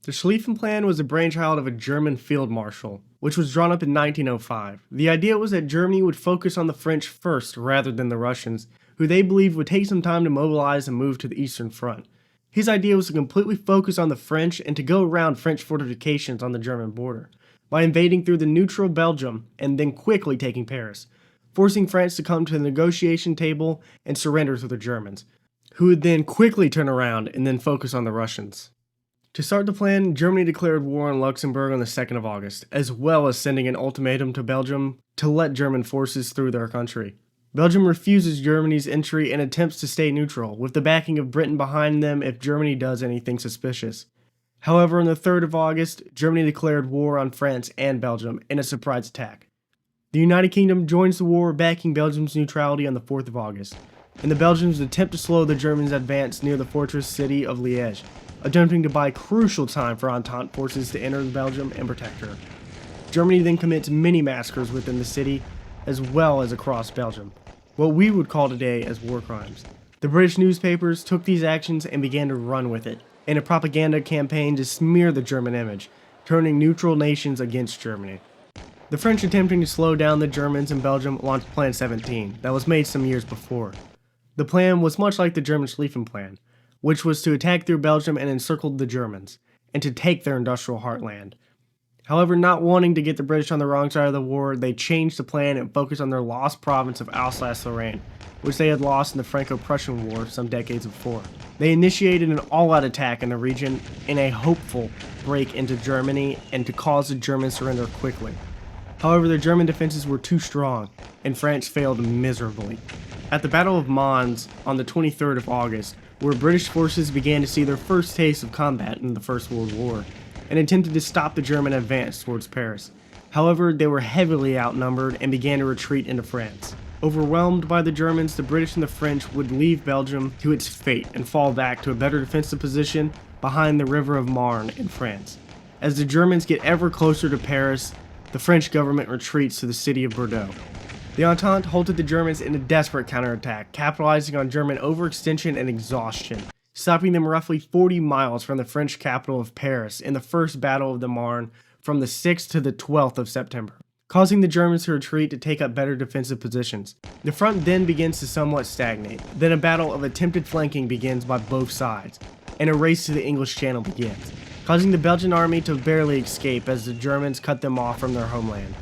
The Schlieffen Plan was the brainchild of a German field marshal, which was drawn up in 1905. The idea was that Germany would focus on the French first rather than the Russians, who they believed would take some time to mobilize and move to the Eastern Front. His idea was to completely focus on the French and to go around French fortifications on the German border, by invading through the neutral Belgium and then quickly taking Paris, forcing France to come to the negotiation table and surrender to the Germans, who would then quickly turn around and then focus on the Russians. To start the plan, Germany declared war on Luxembourg on the 2nd of August, as well as sending an ultimatum to Belgium to let German forces through their country. Belgium refuses Germany's entry and attempts to stay neutral, with the backing of Britain behind them if Germany does anything suspicious. However, on the 3rd of August, Germany declared war on France and Belgium in a surprise attack. The United Kingdom joins the war, backing Belgium's neutrality on the 4th of August, and the Belgians attempt to slow the Germans' advance near the fortress city of Liège, attempting to buy crucial time for Entente forces to enter Belgium and protect her. Germany then commits many massacres within the city, as well as across Belgium, what we would call today as war crimes. The British newspapers took these actions and began to run with it, in a propaganda campaign to smear the German image, turning neutral nations against Germany. The French, attempting to slow down the Germans in Belgium, launched Plan 17, that was made some years before. The plan was much like the German Schlieffen Plan, which was to attack through Belgium and encircle the Germans, and to take their industrial heartland. However, not wanting to get the British on the wrong side of the war, they changed the plan and focused on their lost province of Alsace-Lorraine, which they had lost in the Franco-Prussian War some decades before. They initiated an all-out attack in the region in a hopeful break into Germany and to cause the Germans to surrender quickly. However, the German defenses were too strong, and France failed miserably. At the Battle of Mons on the 23rd of August, where British forces began to see their first taste of combat in the First World War, and attempted to stop the German advance towards Paris. However, they were heavily outnumbered and began to retreat into France. Overwhelmed by the Germans, the British and the French would leave Belgium to its fate and fall back to a better defensive position behind the river of Marne in France. As the Germans get ever closer to Paris, the French government retreats to the city of Bordeaux. The Entente halted the Germans in a desperate counterattack, capitalizing on German overextension and exhaustion, stopping them roughly 40 miles from the French capital of Paris in the First Battle of the Marne from the 6th to the 12th of September, causing the Germans to retreat to take up better defensive positions. The front then begins to somewhat stagnate. Then a battle of attempted flanking begins by both sides, and a race to the English Channel begins, causing the Belgian army to barely escape as the Germans cut them off from their homeland.